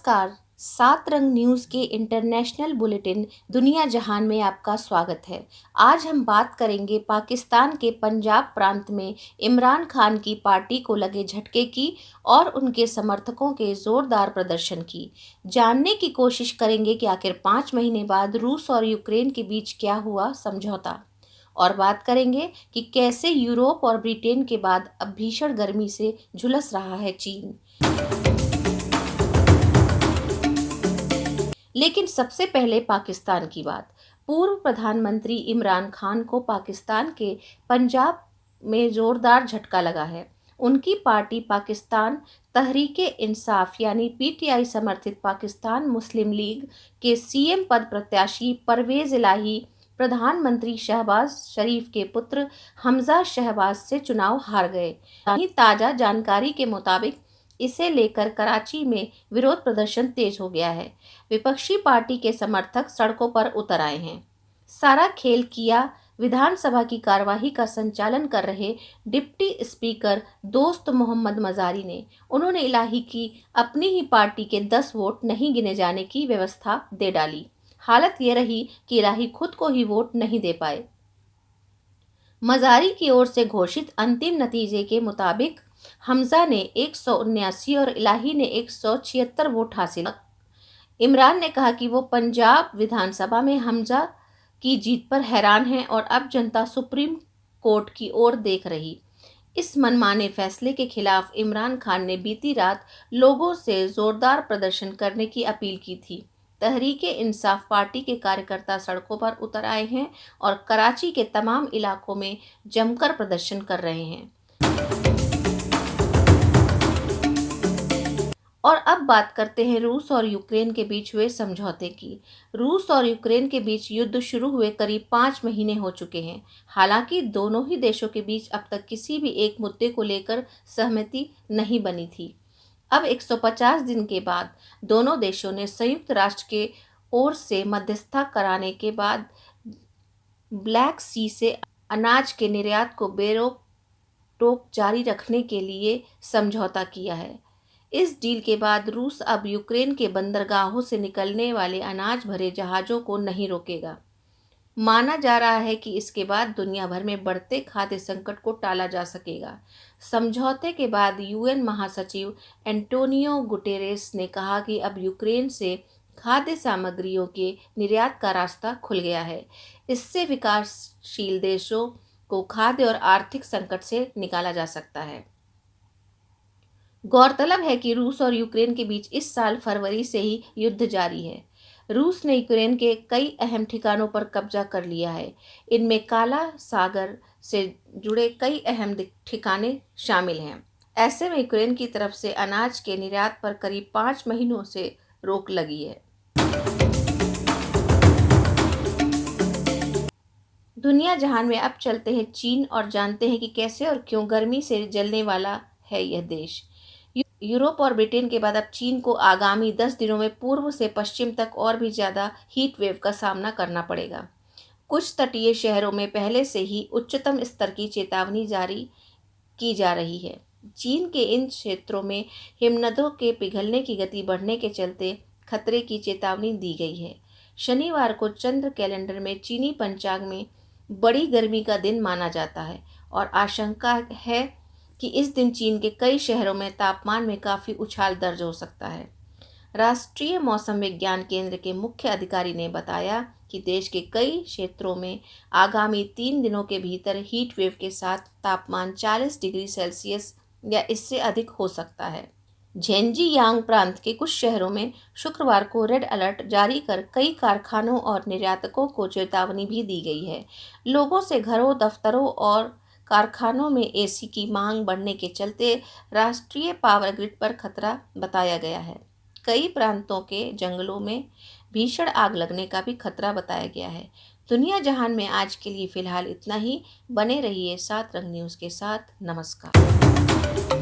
नमस्कार। सात रंग न्यूज़ के इंटरनेशनल बुलेटिन दुनिया जहान में आपका स्वागत है। आज हम बात करेंगे पाकिस्तान के पंजाब प्रांत में इमरान खान की पार्टी को लगे झटके की और उनके समर्थकों के जोरदार प्रदर्शन की। जानने की कोशिश करेंगे कि आखिर 5 महीने बाद रूस और यूक्रेन के बीच क्या हुआ समझौता, और बात करेंगे कि कैसे यूरोप और ब्रिटेन के बाद अब भीषण गर्मी से झुलस रहा है चीन। लेकिन सबसे पहले पाकिस्तान की बात। पूर्व प्रधानमंत्री इमरान खान को पाकिस्तान के पंजाब में जोरदार झटका लगा है। उनकी पार्टी पाकिस्तान तहरीके इंसाफ यानी पीटीआई समर्थित पाकिस्तान मुस्लिम लीग के सीएम पद प्रत्याशी परवेज इलाही प्रधानमंत्री शहबाज शरीफ के पुत्र हमजा शहबाज से चुनाव हार गए। ताज़ा जानकारी के मुताबिक इसे लेकर कराची में विरोध प्रदर्शन तेज हो गया है। विपक्षी पार्टी के समर्थक सड़कों पर उतर आए हैं। सारा खेल किया विधानसभा की कार्यवाही का संचालन कर रहे डिप्टी स्पीकर दोस्त मोहम्मद मजारी ने। उन्होंने इलाही की अपनी ही पार्टी के 10 वोट नहीं गिने जाने की व्यवस्था दे डाली। हालत ये रही कि इलाही खुद को ही वोट नहीं दे पाए। मजारी की ओर से घोषित अंतिम नतीजे के मुताबिक हमजा ने 179 और इलाही ने 176 वोट हासिल। इमरान ने कहा कि वो पंजाब विधानसभा में हमजा की जीत पर हैरान हैं और अब जनता सुप्रीम कोर्ट की ओर देख रही। इस मनमाने फैसले के खिलाफ इमरान खान ने बीती रात लोगों से जोरदार प्रदर्शन करने की अपील की थी। तहरीके इंसाफ पार्टी के कार्यकर्ता सड़कों पर उतर आए हैं और कराची के तमाम इलाकों में जमकर प्रदर्शन कर रहे हैं। और अब बात करते हैं रूस और यूक्रेन के बीच हुए समझौते की। रूस और यूक्रेन के बीच युद्ध शुरू हुए करीब 5 महीने हो चुके हैं। हालांकि दोनों ही देशों के बीच अब तक किसी भी एक मुद्दे को लेकर सहमति नहीं बनी थी। अब 150 दिन के बाद दोनों देशों ने संयुक्त राष्ट्र के ओर से मध्यस्थता कराने के बाद ब्लैक सी से अनाज के निर्यात को बेरोक टोक जारी रखने के लिए समझौता किया है। इस डील के बाद रूस अब यूक्रेन के बंदरगाहों से निकलने वाले अनाज भरे जहाज़ों को नहीं रोकेगा। माना जा रहा है कि इसके बाद दुनिया भर में बढ़ते खाद्य संकट को टाला जा सकेगा। समझौते के बाद यूएन महासचिव एंटोनियो गुटेरेस ने कहा कि अब यूक्रेन से खाद्य सामग्रियों के निर्यात का रास्ता खुल गया है। इससे विकासशील देशों को खाद्य और आर्थिक संकट से निकाला जा सकता है। गौरतलब है कि रूस और यूक्रेन के बीच इस साल फरवरी से ही युद्ध जारी है। रूस ने यूक्रेन के कई अहम ठिकानों पर कब्जा कर लिया है। इनमें काला सागर से जुड़े कई अहम ठिकाने शामिल हैं। ऐसे में यूक्रेन की तरफ से अनाज के निर्यात पर करीब 5 महीनों से रोक लगी है। दुनिया जहान में अब चलते हैं चीन और जानते हैं कि कैसे और क्यों गर्मी से जलने वाला है यह देश। यूरोप और ब्रिटेन के बाद अब चीन को आगामी 10 दिनों में पूर्व से पश्चिम तक और भी ज़्यादा हीट वेव का सामना करना पड़ेगा। कुछ तटीय शहरों में पहले से ही उच्चतम स्तर की चेतावनी जारी की जा रही है। चीन के इन क्षेत्रों में हिमनदों के पिघलने की गति बढ़ने के चलते खतरे की चेतावनी दी गई है। शनिवार को चंद्र कैलेंडर में चीनी पंचांग में बड़ी गर्मी का दिन माना जाता है और आशंका है कि इस दिन चीन के कई शहरों में तापमान में काफ़ी उछाल दर्ज हो सकता है। राष्ट्रीय मौसम विज्ञान केंद्र के मुख्य अधिकारी ने बताया कि देश के कई क्षेत्रों में आगामी 3 दिनों के भीतर हीट वेव के साथ तापमान 40 डिग्री सेल्सियस या इससे अधिक हो सकता है। झेंजियांग प्रांत के कुछ शहरों में शुक्रवार को रेड अलर्ट जारी कर कई कारखानों और निर्यातकों को चेतावनी भी दी गई है। लोगों से घरों, दफ्तरों और कारखानों में एसी की मांग बढ़ने के चलते राष्ट्रीय पावर ग्रिड पर खतरा बताया गया है। कई प्रांतों के जंगलों में भीषण आग लगने का भी खतरा बताया गया है। दुनिया जहान में आज के लिए फिलहाल इतना ही। बने रहिए सात रंग न्यूज़ के साथ। नमस्कार।